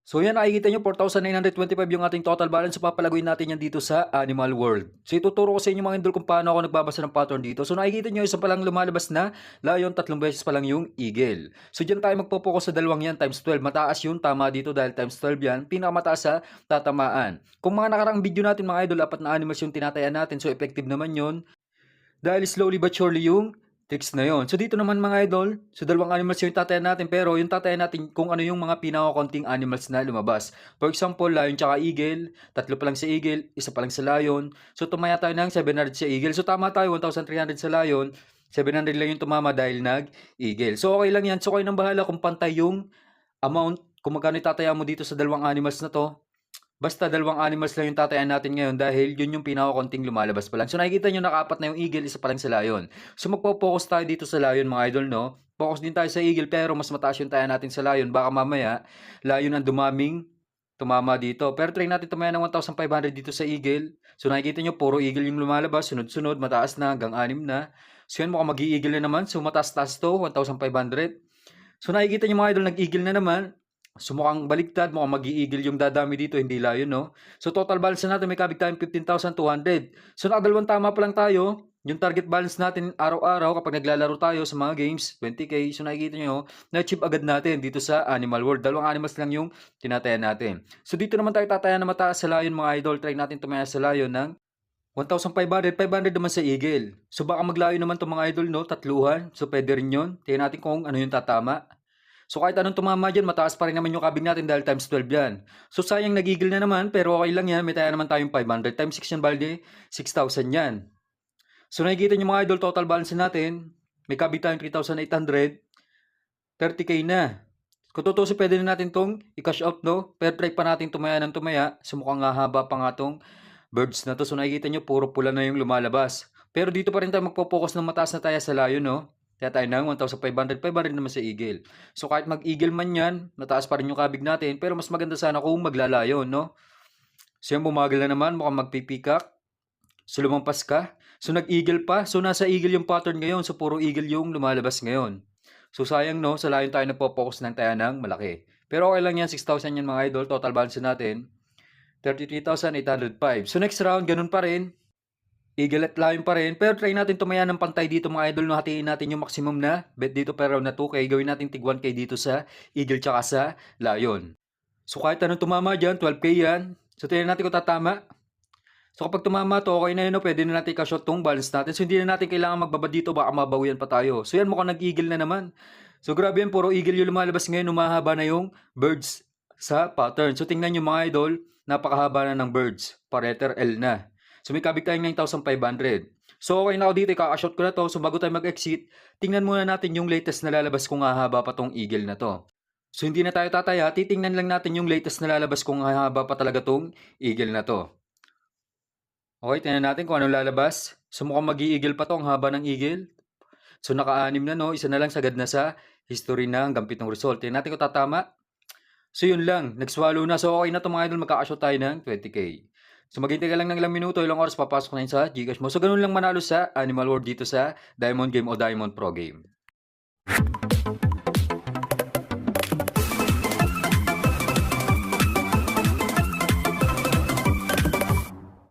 So yan, nakikita nyo 4,925 yung ating total balance. So papalaguin natin yan dito sa Animal World. So ituturo ko sa inyo mga idol kung paano ako nagbabasa ng pattern dito. So nakikita nyo isa pa lang lumalabas na lion, 3 beses pa lang yung eagle. So dyan tayo magpo-focus sa dalawang yan times 12. Mataas yun, tama dito dahil times 12 yan. Pinakamataas sa tatamaan. Kung mga nakarang video natin mga idol, 4 na animals yung tinatayan natin. So effective naman yun. Dahil slowly but surely yung tricks na yon. So dito naman mga idol, so dalawang animals yung tatayan natin, pero yung tatayan natin kung ano yung mga pinakakonting animals na lumabas. For example, lion tsaka eagle, 3 pa lang sa eagle, 1 pa lang sa lion. So tumaya tayo ng 700 sa eagle. So tama tayo, 1,300 sa lion, 700 lang yung tumama dahil nag-eagle. So okay lang yan. So kayo nang bahala kung pantay yung amount, kung magkano itataya mo dito sa dalawang animals na to. Basta dalawang animals lang yung tatayan natin ngayon dahil yun yung pinakakonting lumalabas pa lang. So nakikita nyo nakapat na yung eagle, 1 pa lang sa lion. So magpo-focus tayo dito sa lion mga idol, no? Focus din tayo sa eagle pero mas mataas yung taya natin sa lion. Baka mamaya, lion ang dumaming tumama dito. Pero try natin tumaya ng 1,500 dito sa eagle. So nakikita nyo puro eagle yung lumalabas, sunod-sunod, mataas na hanggang 6 na. So yan mukhang mag-i-eagle na naman. So mataas-taas to, 1,500. So nakikita nyo mga idol, nag-eagle na naman. So mukhang baliktad, mukhang mag-i-eagle yung dadami dito, hindi lion, no? So total balance na natin, may kabig tayong 15,200. So nakadalawang tama pa lang tayo. Yung target balance natin araw-araw kapag naglalaro tayo sa mga games, 20k. So nakikita nyo, na-achieve agad natin dito sa Animal World. Dalawang animals lang yung tinatayan natin. So dito naman tayo tataya na mataas sa lion mga idol. Try natin tumaya sa lion ng 1,500, 500 naman sa eagle. So baka maglayo naman itong mga idol, no? Tatluhan. So pwede rin yun. Tingnan natin kung ano yung tatama. So kahit anong tumama dyan, mataas pa rin naman yung kabig natin dahil times 12 yan. So sayang nagigil na naman, pero okay lang yan. May taya naman tayong 500 times 6 yan, balde 6,000 yan. So nakikita nyo mga idol, total balance natin. May kabig tayong 3,800. 30k na. Kung tutusin, pwede na natin tong i-cash out, no? Pero try pa natin tumaya ng tumaya. So mukhang haba pa nga tong birds na to. So nakikita nyo, puro pula na yung lumalabas. Pero dito pa rin tayo magpo-focus ng mataas na taya sa lion, no? Kaya tayo ng 1,500, 500 naman sa eagle. So kahit mag-eagle man yan, mataas pa rin yung kabig natin. Pero mas maganda sana kung maglalayon, no? So yan, bumagal na naman, mukhang magpipikak. So lumampas ka. So nag-eagle pa. So nasa eagle yung pattern ngayon. So puro eagle yung lumalabas ngayon. So sayang, no? Sa lion tayo nagpo-focus ng taya ng malaki. Pero okay lang yan, 6,000 yan mga idol. Total balance natin, 33,805. So next round, ganun pa rin. Eagle at lion pa rin. Pero try natin tumaya ng pantay dito mga idol. No, hatiin natin yung maximum na bet dito per round na 2K. Gawin natin tig 1K dito sa eagle tsaka sa lion. So kahit anong tumama dyan, 12K yan. So tingnan natin kung tatama. So kapag tumama to, okay na yun. No? Pwede na natin i-shot tong balance natin. So hindi na natin kailangan magbaba dito. Baka mabawian pa tayo. So yan, mukhang nag-eagle na naman. So grabe yan, puro eagle yung lumalabas ngayon. Umahaba na yung birds sa pattern. So tingnan nyo mga idol, napakahaba na ng birds. Pareter L na. So may kabig tayong 9,500. So okay na ako dito, ikakashot ko na to. So bago tayo mag-exit, tingnan muna natin yung latest na lalabas kung hahaba pa tong eagle na to. So hindi na tayo tataya, titingnan lang natin yung latest na lalabas kung hahaba pa talaga tong eagle na to. Okay, tingnan natin kung anong lalabas. So mukhang mag-i-eagle pa to, ang haba ng eagle. So naka-anim na, no, isa na lang sagad na sa history na hanggang 7 result. Tingnan natin kung tatama. So yun lang, nag-swallow na. So okay na to mga idol, magkakashot tayo ng 20k. So maghintay ka lang ng ilang minuto, ilang oras papasok na yun sa Gcash mo. So ganun lang manalo sa Animal World dito sa Diamond Game o Diamond Pro Game.